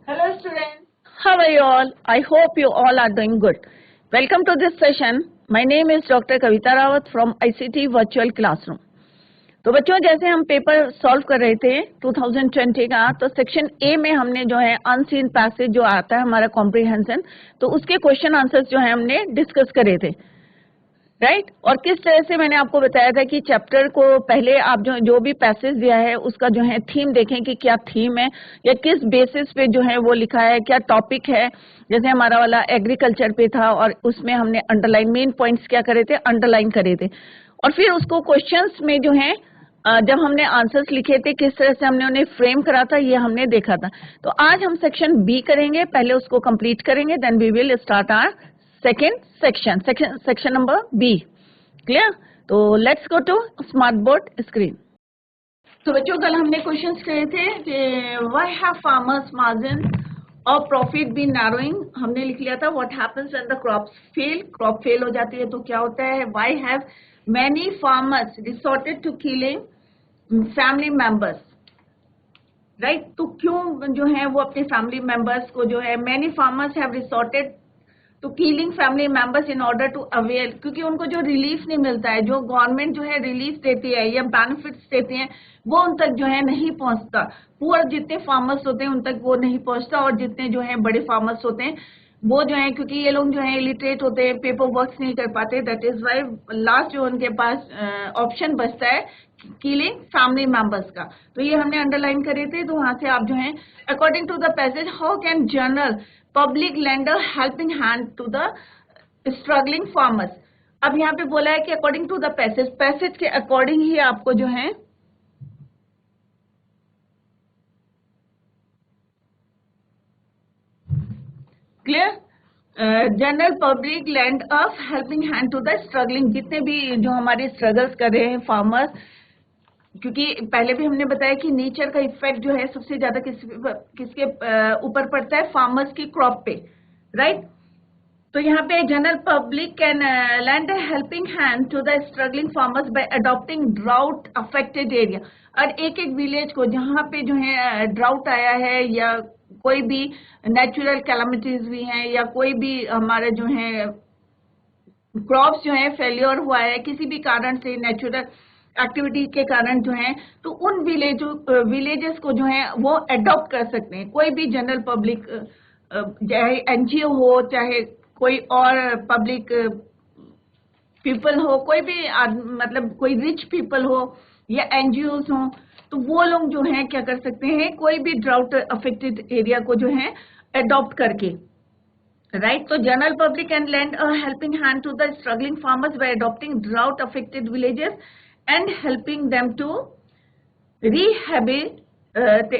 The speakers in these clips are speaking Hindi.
Hello students. How are you all? I hope you all are doing good. Welcome to this session. My name is Dr. Kavita Rawat from ICT Virtual Classroom. तो बच्चों, जैसे हम पेपर सॉल्व कर रहे थे 2020 का, तो सेक्शन ए में हमने जो है अनसीन पैसेज जो आता है हमारा कॉम्प्रिहेंशन, तो उसके क्वेश्चन आंसर्स जो है हमने डिस्कस करे थे, राइट और किस तरह से मैंने आपको बताया था कि चैप्टर को पहले आप जो भी पैसेज दिया है उसका जो है थीम देखें कि क्या थीम है या किस बेसिस पे जो है वो लिखा है, क्या टॉपिक है। जैसे हमारा वाला एग्रीकल्चर पे था और उसमें हमने अंडरलाइन मेन पॉइंट्स क्या करे थे, अंडरलाइन करे थे, और फिर उसको क्वेश्चंस में जो है जब हमने आंसर्स लिखे थे किस तरह से हमने उन्हें फ्रेम करा था, ये हमने देखा था। तो आज हम सेक्शन बी करेंगे, पहले उसको कंप्लीट करेंगे, then we will start our second section number B. Clear? तो let's go to smart board screen. तो बच्चों, कल हमने क्वेश्चंस करे थे कि व्हाई हैव फार्मर्स मार्जिन और प्रॉफिट बी नैरोइंग। हमने लिख लिया था what happens when the crop fail हो जाती है तो क्या होता है। Why have many farmers resorted to killing family members, right. तो क्यों जो है वो अपने फैमिली मेंबर्स को जो है, many farmers have resorted to killing family members in order to avail, क्योंकि उनको जो रिलीफ नहीं मिलता है, जो गवर्नमेंट जो है रिलीफ देती है या बेनिफिट्स देती है, वो उन तक जो है नहीं पहुंचता। पुअर जितने फार्मर्स होते हैं उन तक वो नहीं पहुंचता, और जितने जो है बड़े फार्मर्स होते हैं वो जो है, क्योंकि ये लोग जो है इलिटरेट होते हैं, पेपर वर्क नहीं कर पाते, दैट इज वाई लास्ट जो उनके पास ऑप्शन बचता है किलिंग फैमिली मेंबर्स का। तो ये हमने अंडरलाइन करे थे, तो वहां से आप जो है according to the passage how can general public lender helping hand to the struggling farmers. अब यहाँ पे बोला है कि अकॉर्डिंग टू द पैसेज के अकॉर्डिंग ही आपको जो है clear, general public land of helping hand to the struggling, जितने भी जो हमारे स्ट्रगल्स कर रहे हैं फार्मर्स, क्योंकि पहले भी हमने बताया कि नेचर का इफेक्ट जो है सबसे ज्यादा किसके ऊपर पड़ता है, फार्मर्स की क्रॉप पे, राइट। तो यहाँ पे general public can land a helping hand to the struggling farmers by adopting drought affected area. और एक एक विलेज को जहाँ पे जो है ड्राउट आया है या कोई भी नेचुरल कैलामिटीज भी हैं या कोई भी हमारे जो है क्रॉप्स जो है फेलियर हुआ है किसी भी कारण से, नेचुरल एक्टिविटी के कारण जो है, तो उन विलेजेस को जो है वो अडॉप्ट कर सकते हैं। कोई भी जनरल पब्लिक, चाहे एनजीओ हो, चाहे कोई और पब्लिक पीपल हो, कोई भी मतलब कोई रिच पीपल हो या एनजीओ हो, तो वो लोग जो है क्या कर सकते हैं, कोई भी ड्राउट अफेक्टेड एरिया को जो है अडॉप्ट करके, राइट। तो general public can lend a helping hand to the struggling farmers by adopting drought affected villages and helping them to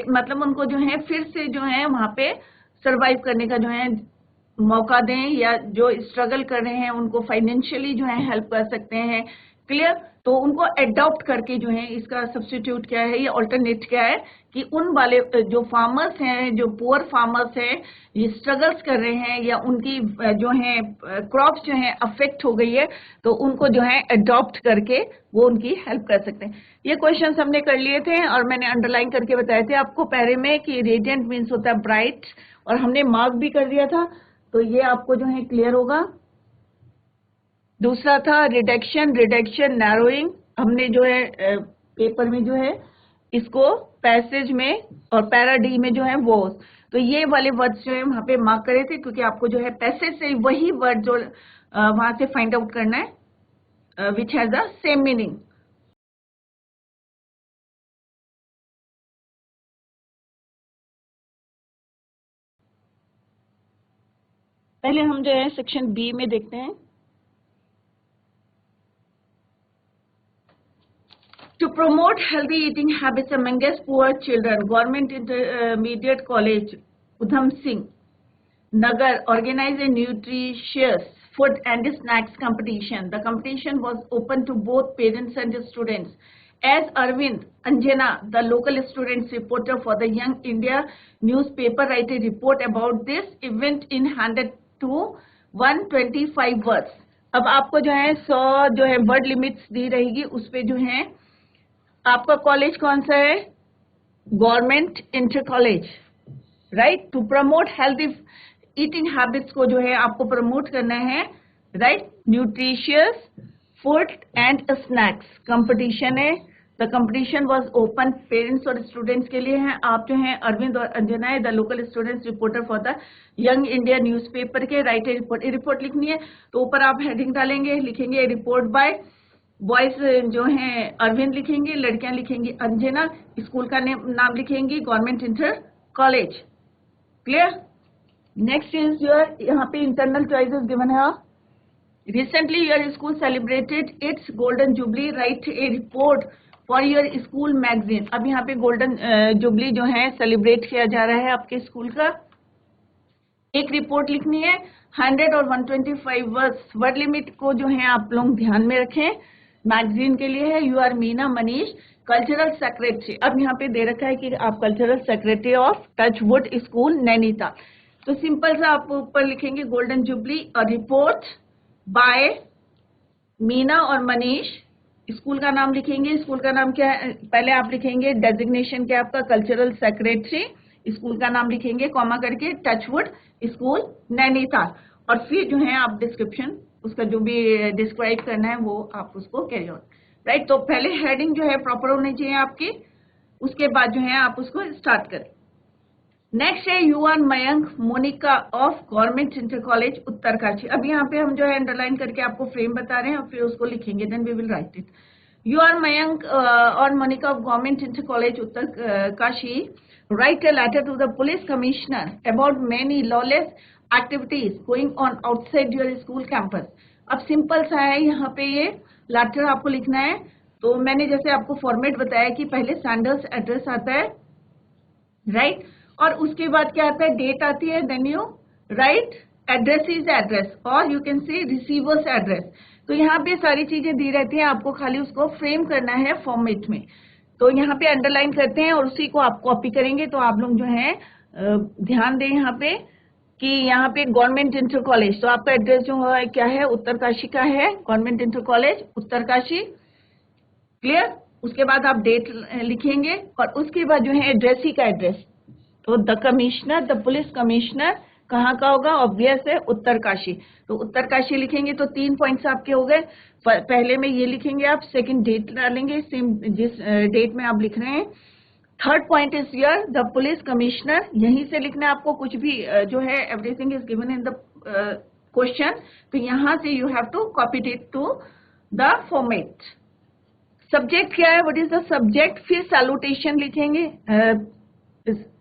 मतलब उनको जो है फिर से जो है वहां पे सरवाइव करने का जो है मौका दें, या जो स्ट्रगल कर रहे हैं उनको फाइनेंशियली जो है हेल्प कर सकते हैं। क्लियर? तो उनको अडॉप्ट करके जो है, इसका सब्स्टिट्यूट क्या है या ऑल्टरनेट क्या है कि उन वाले जो फार्मर्स हैं, जो पुअर फार्मर्स हैं, ये स्ट्रगल्स कर रहे हैं या उनकी जो है क्रॉप्स जो है अफेक्ट हो गई है, तो उनको जो है अडॉप्ट करके वो उनकी हेल्प कर सकते हैं। ये क्वेश्चन हमने कर लिए थे और मैंने अंडरलाइन करके बताए थे आपको पहले में कि रेडियंट मीन्स होता है ब्राइट, और हमने मार्क भी कर दिया था, तो ये आपको जो है क्लियर होगा। दूसरा था रिडक्शन नैरोइंग, हमने जो है पेपर में जो है इसको पैसेज में और पैरा डी में जो है वो, तो ये वाले वर्ड्स जो है वहां पे मार्क करे थे, क्योंकि आपको जो है पैसेज से वही वर्ड जो वहां से फाइंड आउट करना है which has the same meaning. पहले हम जो है सेक्शन बी में देखते हैं। To promote healthy eating habits amongst poor children, Government Intermediate College, Udham Singh, Nagar organized a nutritious food and snacks competition. The competition was open to both parents and students. As Arvind Anjana, the local students reporter for the Young India newspaper, write a report about this event in 100 to 125 words. अब आपको जो है 100 जो है वर्ड लिमिट्स दी रहेगी, उस पे जो है आपका कॉलेज कौन सा है, government inter college, right, to promote healthy eating habits को जो है आपको प्रमोट करना है, right, nutritious food and snacks competition है। The competition was open, parents और स्टूडेंट्स के लिए है। आप जो है अरविंद और अंजना है the local students reporter for the young India newspaper के, राइट रिपोर्ट लिखनी है। तो ऊपर आप हेडिंग डालेंगे, लिखेंगे रिपोर्ट बाय, बॉयज जो है अरविंद लिखेंगे, लड़कियां लिखेंगी अंजना, स्कूल का नाम लिखेंगी government inter college. Clear? Next is your, यहाँ पे इंटरनल चॉइसेस गिवन है। Recently your school celebrated its golden jubilee, write a report for your school magazine. अब यहाँ पे गोल्डन जुबली जो है सेलिब्रेट किया जा रहा है आपके स्कूल का। एक रिपोर्ट लिखनी है, 100 और 125 वर्ड लिमिट को जो है आप लोग ध्यान में रखें। मैगजीन के लिए है। You are Meena Manish, cultural secretary. अब यहाँ पे दे रखा है कि आप cultural secretary of Touchwood School Nainital. तो सिंपल सा आप ऊपर लिखेंगे गोल्डन जुबली और रिपोर्ट बाय मीना और मनीष। स्कूल का नाम लिखेंगे, स्कूल का नाम क्या है, पहले आप लिखेंगे डेजिग्नेशन क्या आपका, कल्चरल सेक्रेटरी। स्कूल का नाम लिखेंगे कॉमा करके, टचवुड स्कूल नैनीताल। और फिर जो है आप डिस्क्रिप्शन उसका जो भी डिस्क्राइब करना है वो आप उसको कैरी ऑन, राइट। तो पहले हेडिंग जो है प्रॉपर होनी चाहिए आपकी, उसके बाद जो है आप उसको स्टार्ट करें। नेक्स्ट है you are Mayank Monika of government inter college Uttarkashi. अब यहाँ पे हम जो है अंडरलाइन करके आपको फ्रेम बता रहे हैं और फिर उसको लिखेंगे, then we will write it. You are Mayank और Monika of government inter college Uttarkashi write a letter to the police commissioner about many lawless activities going on outside your school campus। अब सिंपल सा है, यहाँ पे ये लेटर आपको लिखना है। तो मैंने जैसे आपको फॉर्मेट बताया कि पहले सैंडर्स एड्रेस आता है, राइट, और उसके बाद क्या आता है, डेट आती है, then you write address is address और you can say receiver's address. तो यहाँ पे सारी चीजें दी रहती है, आपको खाली उसको फ्रेम करना है फॉर्मेट में। तो यहाँ पे अंडरलाइन करते हैं और उसी को आप कॉपी करेंगे। तो आप लोग जो है ध्यान दें यहाँ पे कि यहाँ पे गवर्नमेंट इंटर कॉलेज, तो आपका एड्रेस जो है क्या है, उत्तरकाशी का है, government inter college Uttarkashi. Clear? उसके बाद आप डेट लिखेंगे और उसके बाद जो है एड्रेस ही का एड्रेस। तो the commissioner, the police commissioner कहाँ का होगा, ऑब्वियस है उत्तरकाशी। तो उत्तरकाशी लिखेंगे तो 3 पॉइंट्स आपके हो गए। पहले में ये लिखेंगे आप, सेकंड डेट डालेंगे सेम जिस डेट में आप लिख रहे हैं। Third point is here the police commissioner, यहीं से लिखना है आपको, कुछ भी जो है everything is given in the question. तो यहाँ से you have to copy it to the format. Subject क्या है, व्हाट इज द सब्जेक्ट, फिर सैल्यूटेशन लिखेंगे।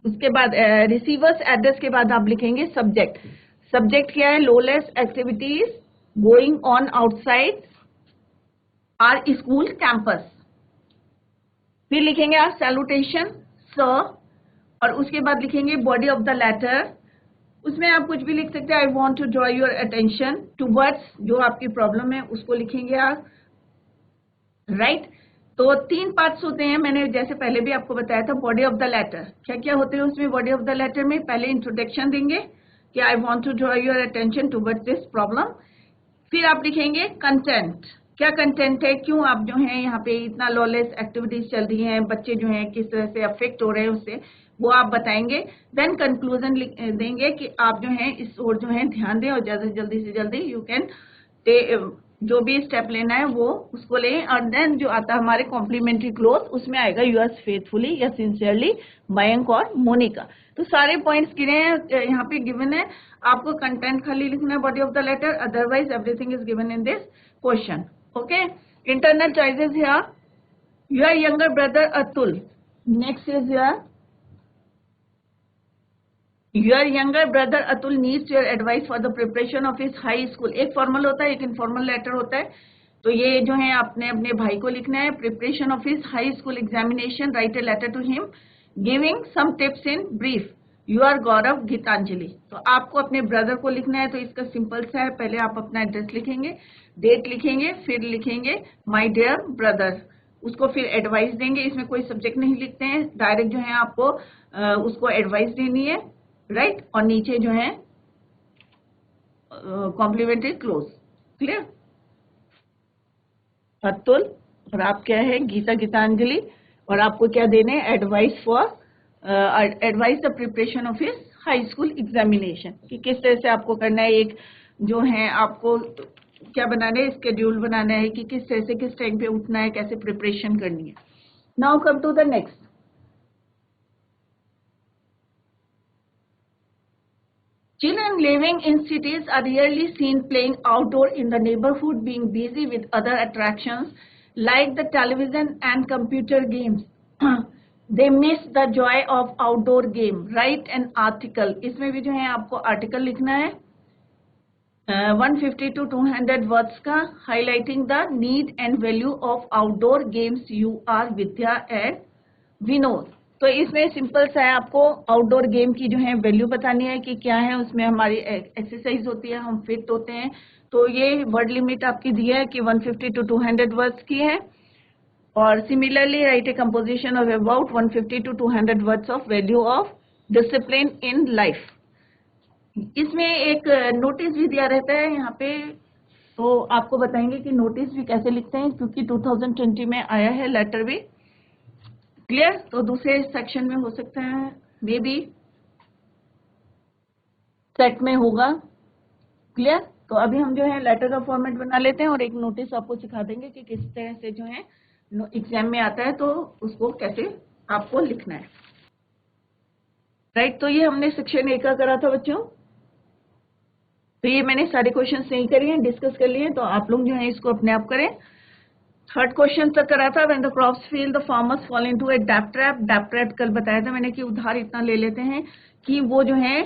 उसके बाद रिसीवर्स एड्रेस के बाद आप लिखेंगे सब्जेक्ट। सब्जेक्ट क्या है, lawless activities going on outside our school campus. फिर लिखेंगे आप सैल्यूटेशन सर, और उसके बाद लिखेंगे बॉडी ऑफ द लेटर। उसमें आप कुछ भी लिख सकते हैं, I want to draw your attention towards, जो आपकी प्रॉब्लम है उसको लिखेंगे आप, राइट। तो 3 पार्ट्स होते हैं, मैंने जैसे पहले भी आपको बताया था। बॉडी ऑफ द लेटर क्या क्या होते हैं उसमें, बॉडी ऑफ द लेटर में पहले इंट्रोडक्शन देंगे कि I want to draw your attention towards this problem. फिर आप लिखेंगे कंटेंट, क्या कंटेंट है, क्यों आप जो है यहाँ पे इतना लॉलेस एक्टिविटीज चल रही हैं, बच्चे जो हैं किस तरह से अफेक्ट हो रहे हैं उससे, वो आप बताएंगे। देन कंक्लूजन देंगे कि आप जो है इस ओर जो है ध्यान दें और जल्दी से जल्दी यू कैन जो भी स्टेप लेना है वो उसको लें। और देन जो आता है हमारे कॉम्प्लीमेंट्री क्लोज, उसमें आएगा यूअर्स फेथफुली या सिंसियरली मयंक और मोनिका। तो सारे पॉइंट्स गिरे हैं यहाँ पे गिवन है, आपको कंटेंट खाली लिखना है body of the letter, otherwise everything is given in this question. Okay, internal choices here, your younger brother Atul. Next is your younger brother Atul needs your advice for the preparation of his high school। एक फॉर्मल होता है, एक इनफॉर्मल लेटर होता है। तो ये जो है आपने अपने भाई को लिखना है, preparation of his high school examination, write a letter to him giving some tips in brief. You are Gaurav Geetanjali. तो आपको अपने ब्रदर को लिखना है, तो इसका सिंपल सा है, पहले आप अपना एड्रेस लिखेंगे, डेट लिखेंगे, फिर लिखेंगे माय डियर ब्रदर, उसको फिर एडवाइस देंगे। इसमें कोई सब्जेक्ट नहीं लिखते हैं, डायरेक्ट जो है आपको उसको एडवाइस देनी है, राइट। और नीचे जो है कॉम्प्लीमेंट्री क्लोज। क्लियर? अतुल और आप क्या है, गीता गीतांजलि, और आपको क्या देने, advice for advise the preparation of his high school examination, कि किस तरह से आपको करना है, एक जो है आपको क्या बनाना है, स्केड्यूल बनाना है कि किस तरह से किस टाइम पे उठना है, कैसे प्रिपरेशन करनी है. Now come to the next. Children living in cities are rarely seen playing outdoor in the neighborhood, being busy with other attractions like the television and computer games. They miss the joy of outdoor game. Write an article. इसमें भी जो है आपको आर्टिकल लिखना है 150 to 200 words का, highlighting the need and value of outdoor games. You are Vidya and Vinod. तो इसमें सिंपल सा है, आपको आउटडोर गेम की जो है वैल्यू बतानी है कि क्या है, उसमें हमारी एक्सरसाइज होती है, हम फिट होते हैं. तो ये वर्ड लिमिट आपकी दी है कि 150 to 200 वर्ड्स की है. और similarly right A composition of about 150 to 200 words of value of discipline in life. इसमें एक नोटिस भी दिया रहता है यहाँ पे, तो आपको बताएंगे कि नोटिस भी कैसे लिखते हैं, क्योंकि 2020 में आया है लेटर भी. क्लियर. तो दूसरे सेक्शन में हो सकता है, मे बी सेट में होगा. क्लियर. तो अभी हम जो है लेटर का फॉर्मेट बना लेते हैं और एक नोटिस आपको सिखा देंगे कि किस तरह से जो है एग्जाम में आता है, तो उसको कैसे आपको लिखना है. राइट. तो ये हमने सेक्शन 1 का करा था बच्चों. तो ये मैंने सारे क्वेश्चन नहीं करे हैं, डिस्कस कर लिए, तो आप लोग जो है इसको अपने आप करें. थर्ड क्वेश्चन तक करा था. When the crops fail the farmers fall into a डेब्ट ट्रैप. डेब्ट ट्रैप कल बताया था मैंने कि उधार इतना ले लेते हैं कि वो जो है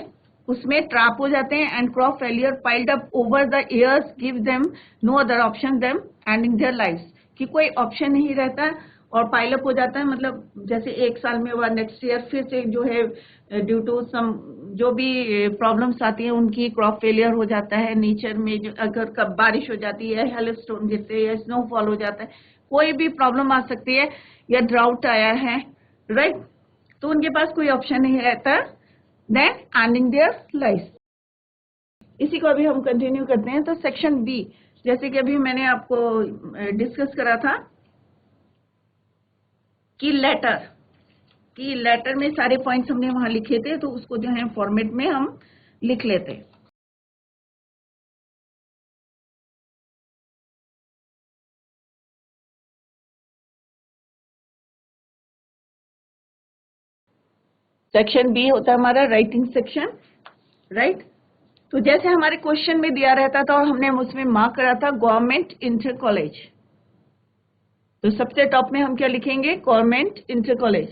उसमें ट्रैप हो जाते हैं. And crop failure piled up over the years give them no other option them ending their lives, कि कोई ऑप्शन नहीं रहता और पाइल अप हो जाता है. मतलब जैसे एक साल में हुआ, नेक्स्ट ईयर फिर से जो है ड्यू टू सम जो भी प्रॉब्लम्स आती है उनकी क्रॉप फेलियर हो जाता है. नेचर में जो अगर कब बारिश हो जाती है, हेल स्टोन गिरते हैं या स्नोफॉल हो जाता है, कोई भी प्रॉब्लम आ सकती है, या ड्राउट आया है. राइट. तो उनके पास कोई ऑप्शन नहीं रहता. Then ending their life. इसी को अभी हम कंटिन्यू करते हैं. तो सेक्शन बी, जैसे कि अभी मैंने आपको डिस्कस करा था कि लेटर में सारे पॉइंट्स हमने वहां लिखे थे, तो उसको जो है फॉर्मेट में हम लिख लेते. सेक्शन बी होता है हमारा राइटिंग सेक्शन. राइट. तो जैसे हमारे क्वेश्चन में दिया रहता था और हमने उसमें मार्क करा था गवर्नमेंट इंटर कॉलेज, तो सबसे टॉप में हम क्या लिखेंगे, गवर्नमेंट इंटर कॉलेज.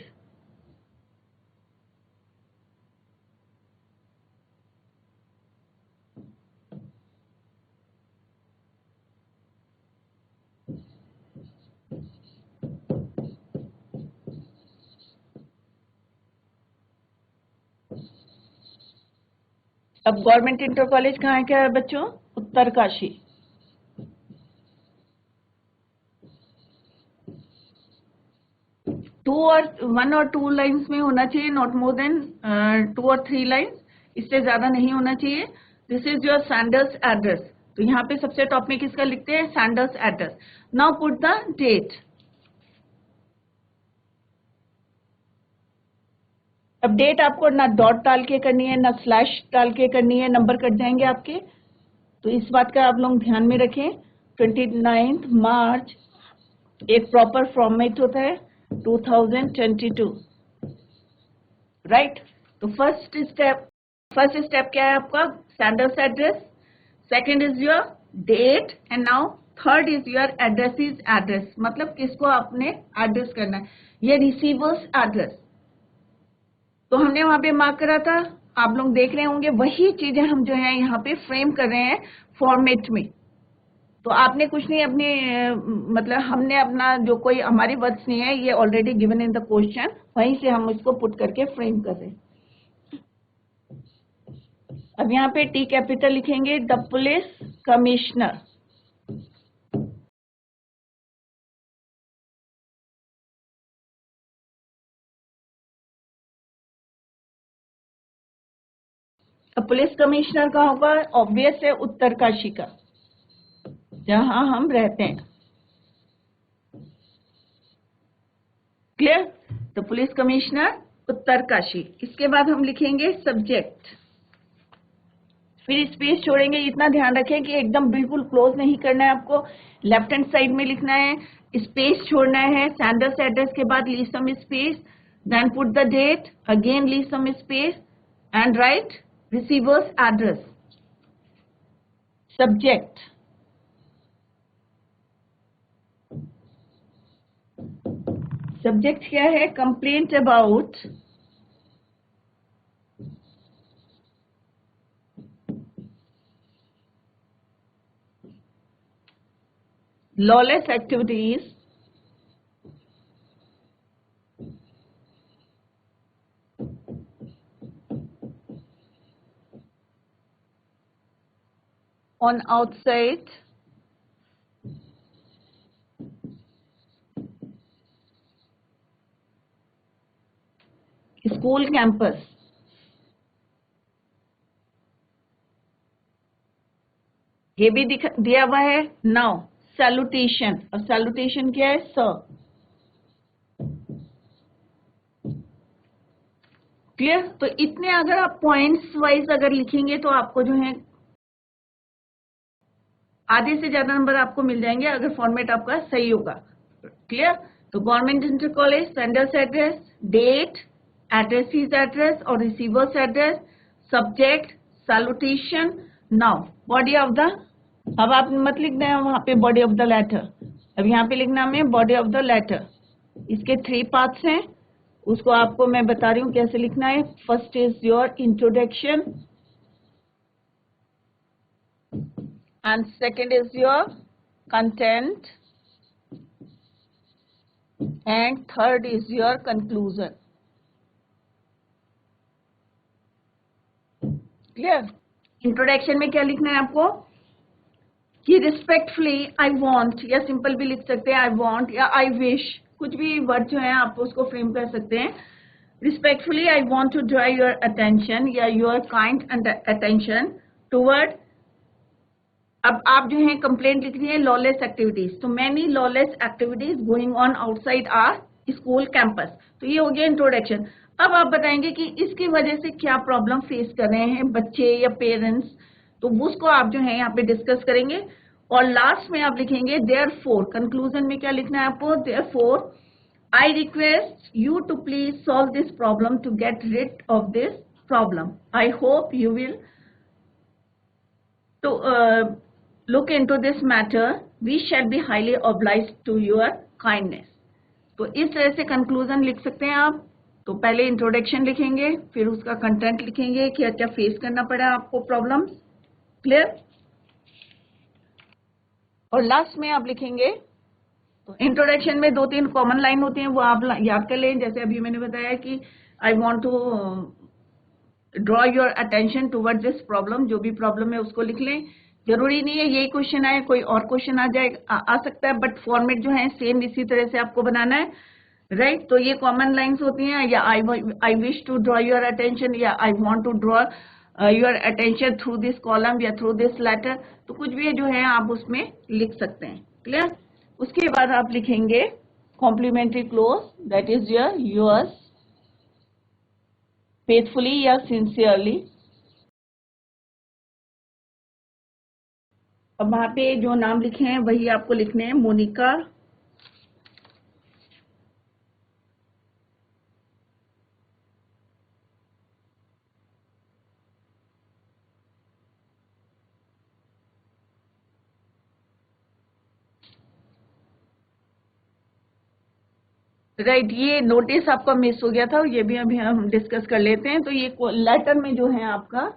अब गवर्नमेंट इंटर कॉलेज कहाँ है, क्या है बच्चों, उत्तरकाशी. वन और टू लाइंस में होना चाहिए, नॉट मोर देन 2 और 3 लाइंस, इससे ज्यादा नहीं होना चाहिए. This is your sender's address. तो यहाँ पे सबसे टॉप में किसका लिखते हैं, sender's address. Now put the date. अब डेट आपको ना डॉट डाल के करनी है, ना स्लैश डाल के करनी है, नंबर कट जाएंगे आपके. तो इस बात का आप लोग ध्यान में रखें. 29 मार्च एक प्रॉपर फॉर्मेट होता है, 2022. राइट. तो फर्स्ट स्टेप क्या है आपका, sender's address. Second is your date and now third is your address. Is address मतलब किसको आपने एड्रेस करना है, ये रिसीवर्स एड्रेस. तो हमने वहां पे मार्क करा था, आप लोग देख रहे होंगे, वही चीजें हम जो है यहाँ पे फ्रेम कर रहे हैं फॉर्मेट में. तो आपने कुछ नहीं अपने मतलब हमने अपना जो कोई हमारी वर्ड्स नहीं है, ये already given in the question, वहीं से हम इसको पुट करके फ्रेम कर रहे हैं. अब यहाँ पे टी कैपिटल लिखेंगे, द पुलिस कमिश्नर. अब पुलिस कमिश्नर का होगा, ऑब्वियस है उत्तरकाशी का, जहां हम रहते हैं. क्लियर. तो पुलिस कमिश्नर उत्तरकाशी। इसके बाद हम लिखेंगे सब्जेक्ट, फिर स्पेस छोड़ेंगे। इतना ध्यान रखें कि एकदम बिल्कुल क्लोज नहीं करना है आपको, लेफ्ट हैंड साइड में लिखना है, स्पेस छोड़ना है। सेंडर्स एड्रेस के बाद leave some space, then put the date, again leave some space and write receiver's address. Subject, subject क्या है? Complaint about lawless activities on outside school campus। ये भी दिया हुआ है। नाउ सैल्यूटेशन, और सैल्यूटेशन क्या है? सर। क्लियर? तो इतने अगर आप पॉइंट्स वाइज अगर लिखेंगे तो आपको जो है आधे से ज्यादा नंबर आपको मिल जाएंगे अगर फॉर्मेट आपका सही होगा। क्लियर? तो government inter college, sender's address, date, addressee's address और receiver's address, subject, salutation. Now body of the, अब आप मत लिखना है वहां पे बॉडी ऑफ द लेटर, अब यहाँ पे लिखना है बॉडी ऑफ द लेटर। इसके 3 पार्ट्स हैं, उसको आपको मैं बता रही हूँ कैसे लिखना है। First is your introduction and second is your content and third is your conclusion। Clear? Introduction में क्या लिखना है आपको कि रिस्पेक्टफुली आई वांट, या सिंपल भी लिख सकते हैं आई वांट या आई विश, कुछ भी वर्ड जो है आप उसको फ्रेम कर सकते हैं। Respectfully I want to draw your attention या योर काइंड अटेंशन टुवर्ड। अब आप जो है कंप्लेंट लिख रही है लॉलेस एक्टिविटीज, तो many lawless activities going on outside our school campus. तो ये हो गया इंट्रोडक्शन। अब आप बताएंगे कि इसकी वजह से क्या प्रॉब्लम फेस कर रहे हैं बच्चे या पेरेंट्स, तो उसको आप जो है यहाँ पे डिस्कस करेंगे। और लास्ट में आप लिखेंगे देयरफॉर। कंक्लूजन में क्या लिखना है आपको? Therefore I request you to please solve this problem to get rid of this problem. I hope you will to look into this matter, we shall be highly obliged to your kindness। तो इस तरह से कंक्लूजन लिख सकते हैं आप। तो पहले इंट्रोडक्शन लिखेंगे, फिर उसका कंटेंट लिखेंगे, क्या क्या फेस करना पड़ा आपको प्रॉब्लम्स। क्लियर? और लास्ट में आप लिखेंगे, तो इंट्रोडक्शन में 2-3 कॉमन लाइन होती हैं, वो आप याद कर लें। जैसे अभी मैंने बताया कि I want to draw your attention toward this problem, जो भी प्रॉब्लम है उसको लिख लें। जरूरी नहीं है यही क्वेश्चन आए, कोई और क्वेश्चन आ सकता है, बट फॉर्मेट जो है सेम इसी तरह से आपको बनाना है। राइट? तो ये कॉमन लाइंस होती हैं, या I wish to draw your attention, या I want to draw your attention through this column या थ्रू दिस लेटर। तो कुछ भी जो है आप उसमें लिख सकते हैं। क्लियर? उसके बाद आप लिखेंगे complementary close, that is yours faithfully या सिंसियरली। अब वहां पे जो नाम लिखे हैं वही आपको लिखने हैं, मोनिका, राइट। ये नोटिस आपका मिस हो गया था, ये भी अभी हम डिस्कस कर लेते हैं। तो ये लेटर में जो है आपका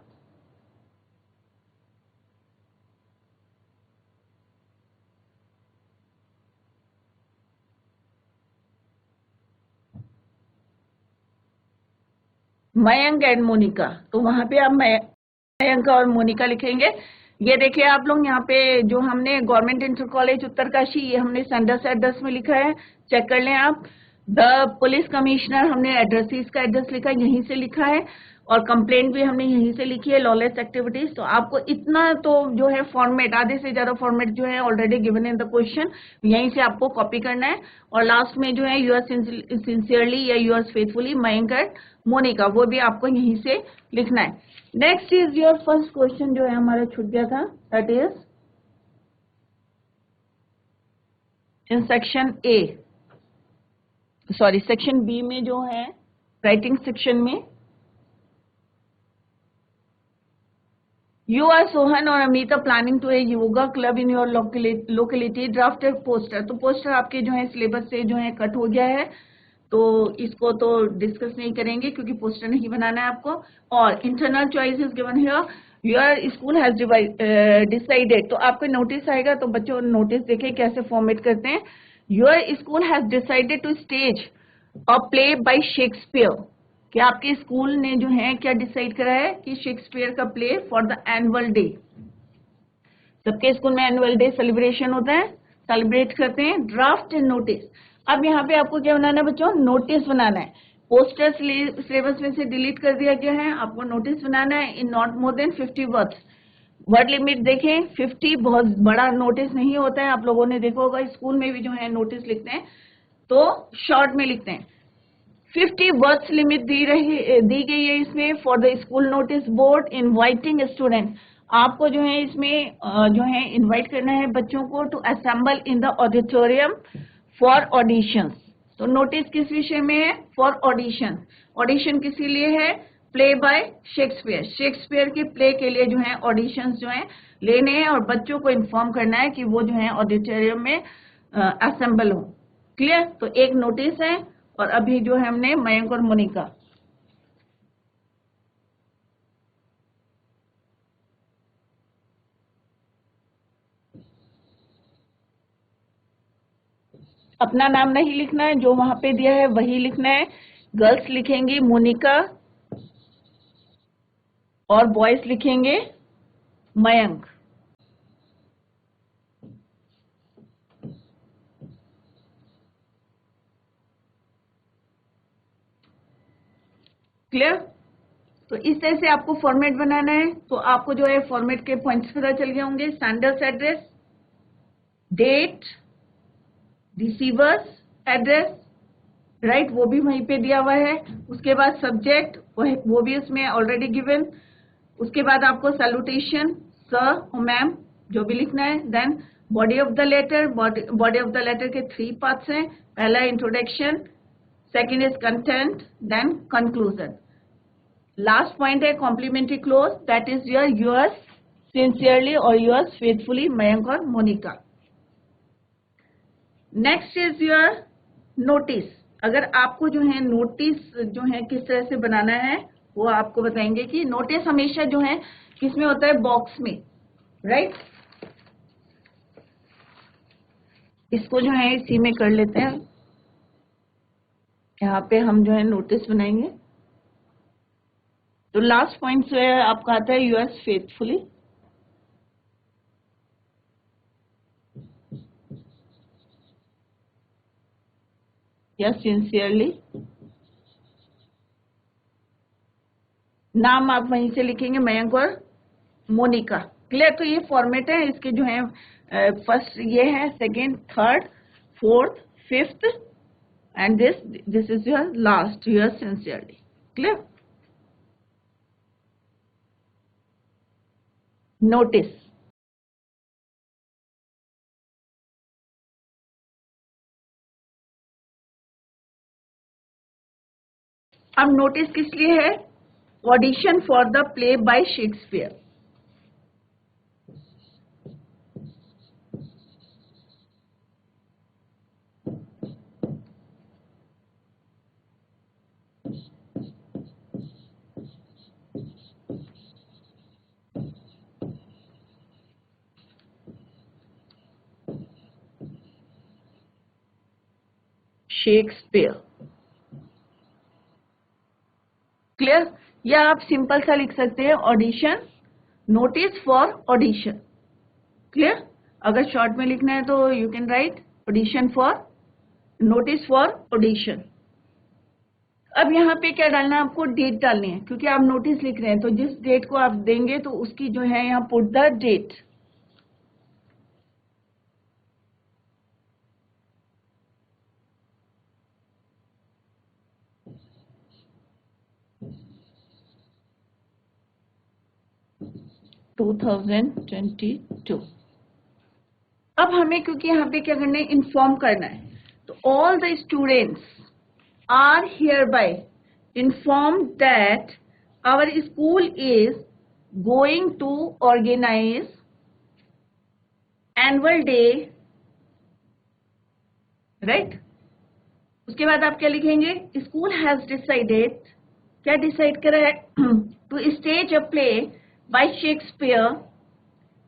मयंक एंड मोनिका, तो वहां पे आप मयंक और मोनिका लिखेंगे। ये देखिए आप लोग यहाँ पे जो हमने गवर्नमेंट इंटर कॉलेज उत्तरकाशी, ये हमने सेंडर्स एड्रेस में लिखा है, चेक कर लें आप। द पुलिस कमिश्नर, हमने एड्रेसेस का एड्रेस लिखा है, यहीं से लिखा है, और कंप्लेंट भी हमने यहीं से लिखी है, लॉलेस एक्टिविटीज। तो आपको इतना तो जो है फॉर्मेट, आधे से ज्यादा फॉर्मेट जो है already given in the question, यहीं से आपको कॉपी करना है। और लास्ट में जो है यूअर्स सिंसियरली या yours faithfully Mayank and Monika, वो भी आपको यहीं से लिखना है। Next is your first question जो है हमारा छूट गया था, that is in section A, sorry section B में जो है राइटिंग सेक्शन में, You are Sohan और Amita planning to a yoga club in your locality, drafted poster. तो पोस्टर आपके जो है सिलेबस से जो है कट हो गया है, तो इसको तो डिस्कस नहीं करेंगे क्योंकि पोस्टर नहीं बनाना है आपको। और internal choice is given here, your school has decided, तो आपको नोटिस आएगा, तो बच्चों नोटिस देखे कैसे फॉर्मेट करते हैं। Your school has decided to stage a play by Shakespeare, कि आपके स्कूल ने जो है क्या डिसाइड करा है कि शेक्सपियर का play for the annual day. सबके स्कूल में एनुअल डे सेलिब्रेशन होता है, सेलिब्रेट करते हैं। ड्राफ्ट एंड नोटिस, अब यहाँ पे आपको क्या बनाना है बच्चों, नोटिस बनाना है। पोस्टर सिलेबस में से डिलीट कर दिया गया है, आपको नोटिस बनाना है in not more than 50 words. Word limit देखें 50, बहुत बड़ा नोटिस नहीं होता है, आप लोगों ने देखा होगा स्कूल में भी जो है नोटिस लिखते हैं तो शॉर्ट में लिखते हैं। 50 वर्ड्स लिमिट दी गई है इसमें for the school notice board inviting student. आपको जो है इसमें जो है इनवाइट करना है बच्चों को to assemble in the auditorium for auditions. तो नोटिस किस विषय में है, फॉर ऑडिशन। ऑडिशन किसी लिए है, प्ले बाय शेक्सपियर, शेक्सपियर के प्ले के लिए जो है ऑडिशंस जो है लेने हैं और बच्चों को इन्फॉर्म करना है कि वो जो है ऑडिटोरियम में असेंबल हो। क्लियर, तो एक नोटिस है, और अभी जो है हमने मयंक और मोनिका, अपना नाम नहीं लिखना है, जो वहां पे दिया है वही लिखना है। गर्ल्स लिखेंगी मोनिका और बॉयज लिखेंगे मयंक। क्लियर, तो इस तरह से आपको फॉर्मेट बनाना है। तो आपको जो है फॉर्मेट के पॉइंट्स पता चल गए होंगे, sender's address, date, receiver's address, right, वो भी वहीं पे दिया हुआ है। उसके बाद सब्जेक्ट, वो भी उसमें ऑलरेडी गिवन। उसके बाद आपको सैल्यूटेशन, सर, मैम, जो भी लिखना है। Then body of the letter, body of the letter के 3 पार्ट्स हैं, पहला introduction, second is content, then conclusion. Last point है complimentary close, that is yours sincerely और योर्स फेथफुली मयंक और Monika. Next is your notice. अगर आपको जो है नोटिस जो है किस तरह से बनाना है वो आपको बताएंगे कि नोटिस हमेशा जो है किसमें होता है, बॉक्स में, राइट। इसको जो है इसी में कर लेते हैं, यहाँ पे हम जो है नोटिस बनाएंगे। तो लास्ट पॉइंट जो है आपका आता है यूएस फेथफुली, या सिंसियरली। नाम आप वहीं से लिखेंगे, मयंक और मोनिका। क्लियर, तो ये फॉर्मेट है इसके जो है, फर्स्ट ये है, second, third, fourth, fifth, and this is your last, your sincerely. Clear, notice. अब नोटिस किस लिए है, audition for the play by Shakespeare. Shakespeare. Clear, या आप सिंपल सा लिख सकते हैं audition, notice for audition. Clear, अगर शॉर्ट में लिखना है तो you can write audition for notice for audition. अब यहाँ पे क्या डालना है आपको, डेट डालनी है, क्योंकि आप नोटिस लिख रहे हैं तो जिस डेट को आप देंगे तो उसकी जो है यहाँ पुट द डेट। (2022). अब हमें क्योंकि यहाँ पे क्या करना है, इन्फॉर्म करना है, तो all the students are hereby inform that our school is going to organise annual day, right. उसके बाद आप क्या लिखेंगे, स्कूल हैज डिसाइडेड, क्या डिसाइड करा है, to stage a play by Shakespeare.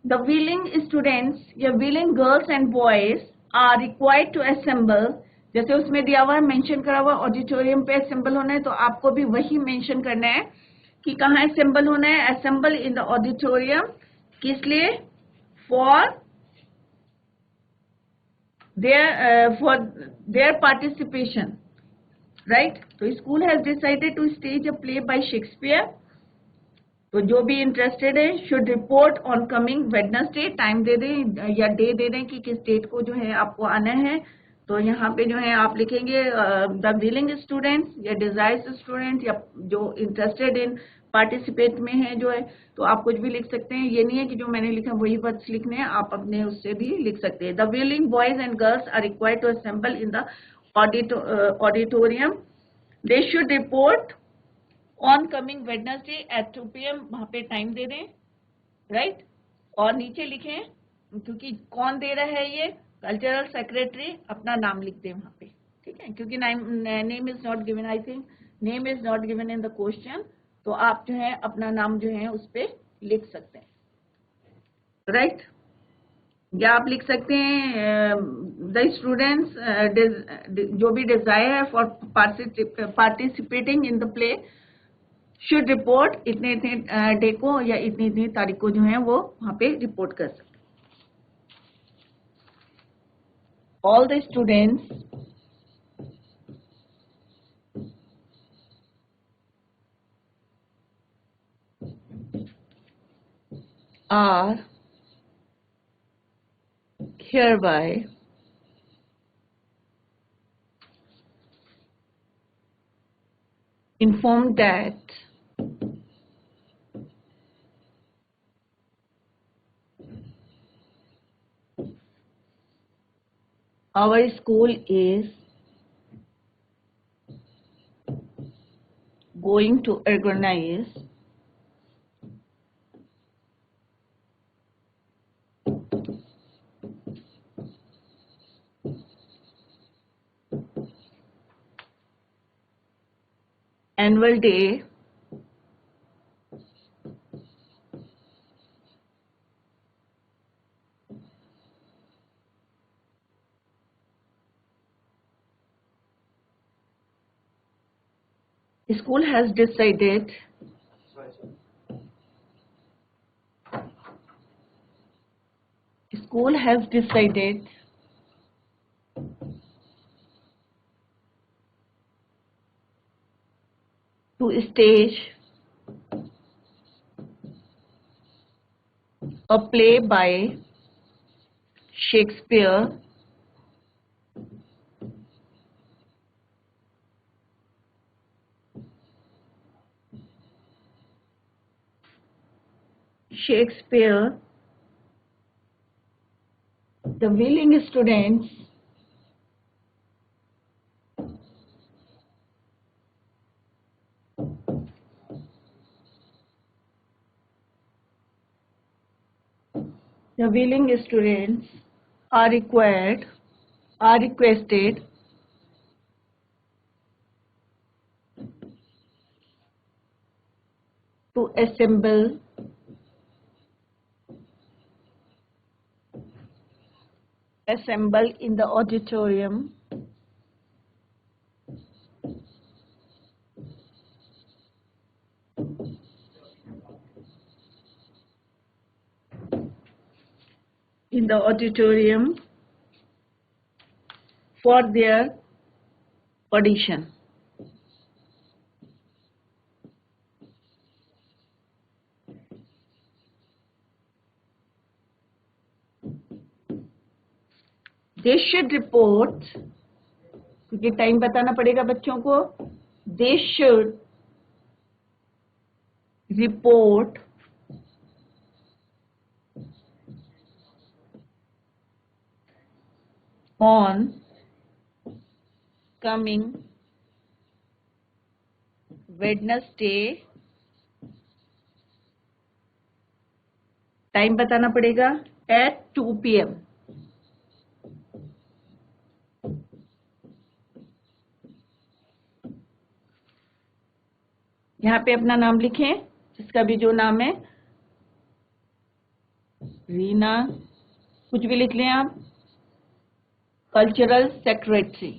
The willing students या willing girls and boys are required to assemble, जैसे उसमें दिया हुआ है, मेंशन करा हुआ ऑडिटोरियम पे असेंबल होना है, तो आपको भी वही मेंशन करना है कि कहाँ असेंबल होना है। असेंबल इन द ऑडिटोरियम, किस लिए, फॉर देयर पार्टिसिपेशन, राइट। तो school has decided to stage a play by Shakespeare, तो जो भी इंटरेस्टेड है should report on coming Wednesday, time दे दें या डे दे दें कि किस डेट को जो है आपको आना है। तो यहाँ पे जो है आप लिखेंगे द विलिंग स्टूडेंट्स या डिजायर्स स्टूडेंट, या जो इंटरेस्टेड इन पार्टिसिपेट में है जो है, तो आप कुछ भी लिख सकते हैं। ये नहीं है कि जो मैंने लिखा वही वर्ड्स लिखने हैं, आप अपने उससे भी लिख सकते हैं। The willing boys and girls are required to assemble in the auditorium, they should report on coming Wednesday at 2 PM, वहां पे टाइम दे दें, राइट। और नीचे लिखें, क्योंकि कौन दे रहा है ये, कल्चरल सेक्रेटरी, अपना नाम लिख दें वहां पे, ठीक है, क्योंकि name is not given, I think name is not given in the question, तो आप जो है अपना नाम जो है उस पे लिख सकते हैं, राइट। या आप लिख सकते हैं द स्टूडेंट्स जो भी डिजायर है for participating in the play should report, इतने इतने डे को या इतनी इतनी तारीख को जो है वो वहां पे रिपोर्ट कर सकते। All the students are hereby informed that our school is going to organize annual day school has decided to stage a play by Shakespeare the willing students are requested to assemble in the auditorium for their audition. They should report, क्योंकि टाइम बताना पड़ेगा बच्चों को, they should report on coming Wednesday, time बताना पड़ेगा, at 2 PM। यहाँ पे अपना नाम लिखें, जिसका भी जो नाम है, रीना, कुछ भी लिख लें आप, cultural secretary,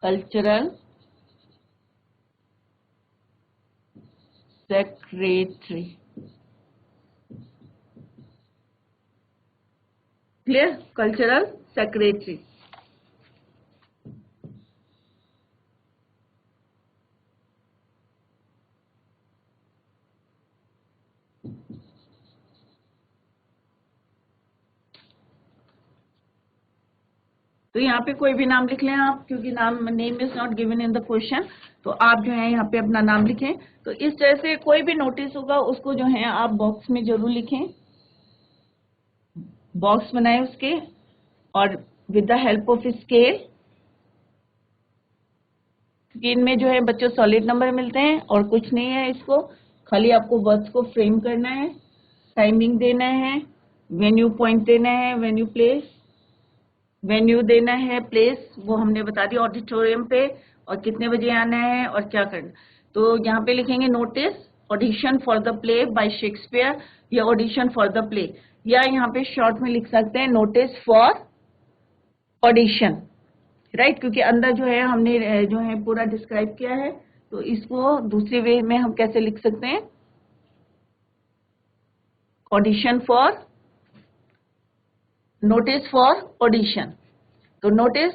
cultural secretary, clear, cultural secretary. तो यहाँ पे कोई भी नाम लिख लें आप, क्योंकि name is not given in the question, तो आप जो है यहाँ पे अपना नाम लिखें। तो इस तरह से कोई भी नोटिस होगा उसको जो है आप बॉक्स में जरूर लिखें, बॉक्स बनाए उसके, और with the help of scale, क्योंकि इनमें जो है बच्चों सॉलिड नंबर मिलते हैं और कुछ नहीं है, इसको खाली आपको वर्ड्स को फ्रेम करना है, टाइमिंग देना है, वेन्यू पॉइंट देना है, वेन्यू प्लेस, वेन्यू देना है, प्लेस वो हमने बता दिया ऑडिटोरियम पे, और कितने बजे आना है और क्या करना। तो यहाँ पे लिखेंगे notice audition for the play by Shakespeare, या ऑडिशन फॉर द प्ले, या यहाँ पे शॉर्ट में लिख सकते हैं नोटिस फॉर ऑडिशन, राइट, क्योंकि अंदर जो है हमने जो है पूरा डिस्क्राइब किया है। तो इसको दूसरे वे में हम कैसे लिख सकते हैं, audition for, notice for audition. तो notice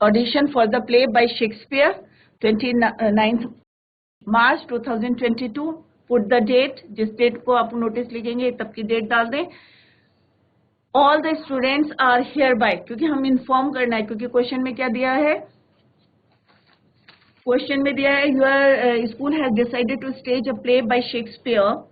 audition for the play by Shakespeare 29 March 2022, put the date, जिस डेट को आप नोटिस लिखेंगे तब की डेट डाल दें। All the students are hereby, क्योंकि हम इन्फॉर्म करना है, क्योंकि क्वेश्चन में क्या दिया है, क्वेश्चन में दिया है your school has decided to stage a play by Shakespeare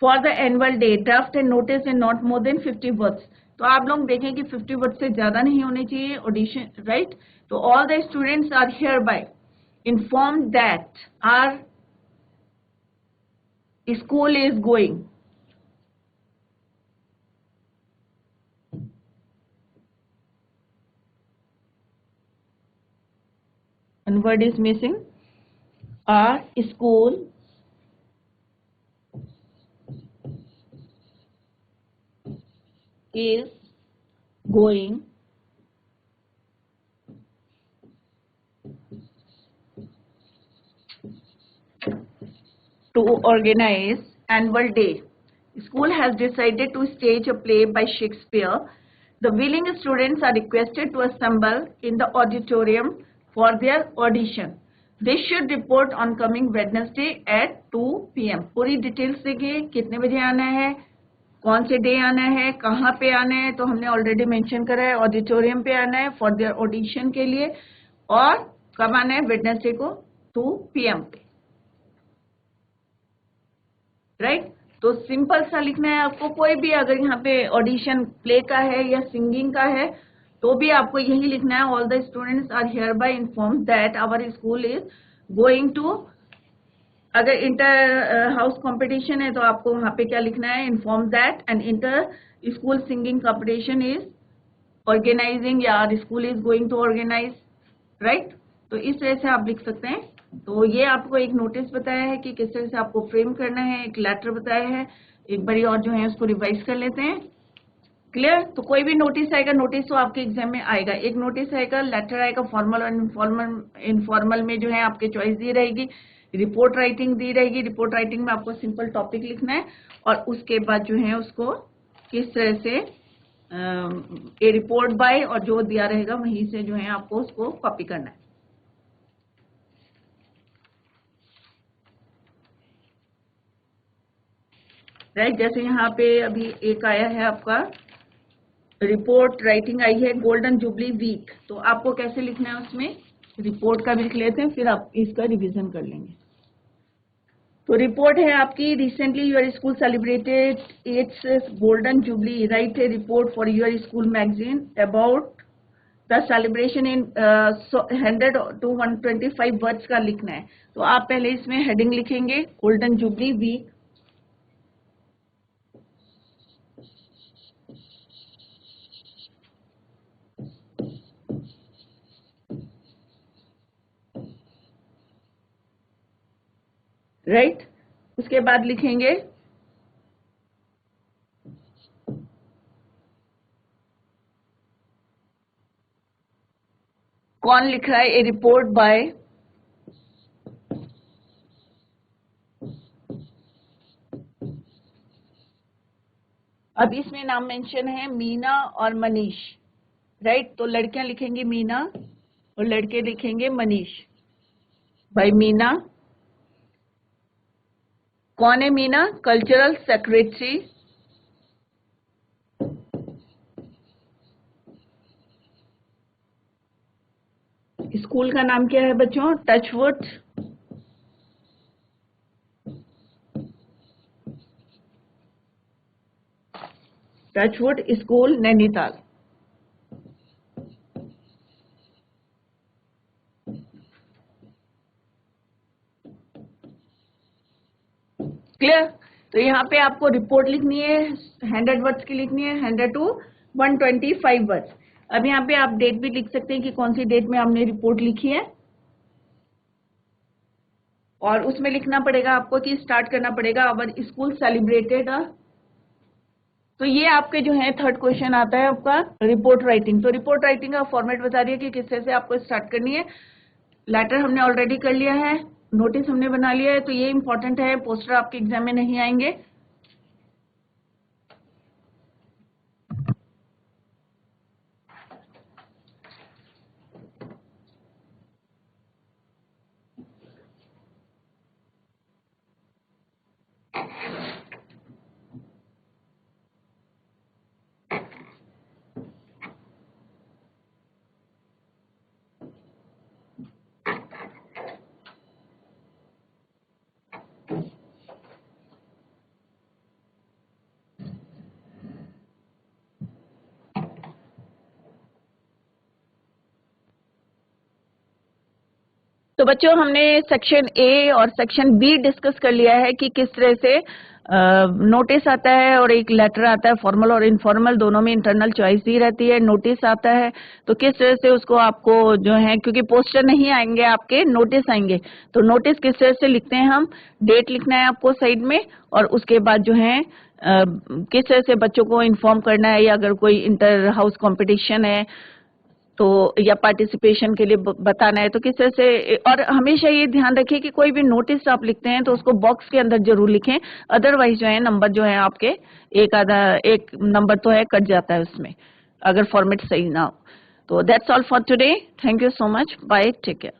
for the annual day, draft and notice and not more than 50 words. तो आप लोग देखें कि 50 वर्ड से ज्यादा नहीं होने चाहिए ऑडिशन, राइट। तो all the students are hereby inform that our school is going, one word is missing, our school is going to organize annual day. School has decided to stage a play by Shakespeare. The willing students are requested to assemble in the auditorium for their audition. They should report on coming Wednesday at 2 PM. पूरी डिटेल्स देखिए, कितने बजे आना है, कौन से डे आना है, कहाँ पे आना है, तो हमने ऑलरेडी मेंशन करा है, ऑडिटोरियम पे आना है फॉर देयर ऑडिशन के लिए, और कब आना है, वेडनेसडे को 2 PM पे, राइट। तो सिंपल सा लिखना है आपको, कोई भी अगर यहाँ पे ऑडिशन प्ले का है या सिंगिंग का है तो भी आपको यही लिखना है, all the students are hereby inform that our school is going to, अगर इंटर हाउस कंपटीशन है तो आपको वहां पे क्या लिखना है, inform that and inter school singing competition is organizing, या school is going to organize, right. तो इस तरह से आप लिख सकते हैं। तो ये आपको एक नोटिस बताया है कि किस तरह से आपको फ्रेम करना है, एक लेटर बताया है, एक बारी और जो है उसको रिवाइज कर लेते हैं, क्लियर। तो कोई भी नोटिस आएगा, नोटिस तो आपके एग्जाम में आएगा, एक नोटिस आएगा, लेटर आएगा, फॉर्मल और इनफॉर्मल में जो है आपके चॉइस दी रहेगी, रिपोर्ट राइटिंग दी रहेगी। रिपोर्ट राइटिंग में आपको सिंपल टॉपिक लिखना है और उसके बाद जो है उसको किस तरह से ए रिपोर्ट बाय, और जो दिया रहेगा वहीं से जो है आपको उसको कॉपी करना है। राइट। जैसे यहाँ पे अभी एक आया है आपका रिपोर्ट राइटिंग आई है गोल्डन जुबली वीक, तो आपको कैसे लिखना है उसमें, रिपोर्ट का भी लिख लेते हैं, फिर आप इसका रिवीजन कर लेंगे। तो रिपोर्ट है आपकी, recently your school celebrated its golden jubilee, write a report for your school magazine about the celebration in 100 to 125 words का लिखना है। तो आप पहले इसमें हेडिंग लिखेंगे गोल्डन जुबली वीक, राइट। उसके बाद लिखेंगे कौन लिख रहा है, ए रिपोर्ट बाय अब इसमें नाम मेंशन है मीना और मनीष, राइट। तो लड़कियां लिखेंगी मीना और लड़के लिखेंगे मनीष। भाई मीना, कौन है मीना, कल्चरल सेक्रेटरी, स्कूल का नाम क्या है बच्चों, Touchwood, Touchwood School Nainital. Clear. तो यहाँ पे आपको रिपोर्ट लिखनी है, 100 वर्ड्स की लिखनी है, 100 to 125 वर्ड्स। अब यहाँ पे आप डेट भी लिख सकते हैं कि कौन सी डेट में आपने रिपोर्ट लिखी है, और उसमें लिखना पड़ेगा आपको कि स्टार्ट करना पड़ेगा अवर स्कूल सेलिब्रेटेड। तो ये आपके जो है थर्ड क्वेश्चन आता है आपका रिपोर्ट राइटिंग। तो रिपोर्ट राइटिंग का फॉर्मेट बता रही है कि किस तरह से आपको स्टार्ट करनी है। लेटर हमने ऑलरेडी कर लिया है, नोटिस हमने बना लिया है, तो ये इंपॉर्टेंट है, पोस्टर आपके एग्जाम में नहीं आएंगे। तो बच्चों हमने सेक्शन ए और सेक्शन बी डिस्कस कर लिया है कि किस तरह से नोटिस आता है और एक लेटर आता है, फॉर्मल और इनफॉर्मल दोनों में इंटरनल चॉइस दी रहती है। नोटिस आता है तो किस तरह से उसको आपको जो है, क्योंकि पोस्टर नहीं आएंगे आपके, नोटिस आएंगे, तो नोटिस किस तरह से लिखते हैं हम, डेट लिखना है आपको साइड में, और उसके बाद जो है किस तरह से बच्चों को इन्फॉर्म करना है, या अगर कोई इंटर हाउस कॉम्पिटिशन है तो या पार्टिसिपेशन के लिए बताना है तो किस तरह से। और हमेशा ये ध्यान रखिए कि कोई भी नोटिस आप लिखते हैं तो उसको बॉक्स के अंदर जरूर लिखें, अदरवाइज जो है नंबर जो है आपके एक नंबर तो है कट जाता है उसमें अगर फॉर्मेट सही ना हो। तो that's all for today, thank you so much, bye, take care.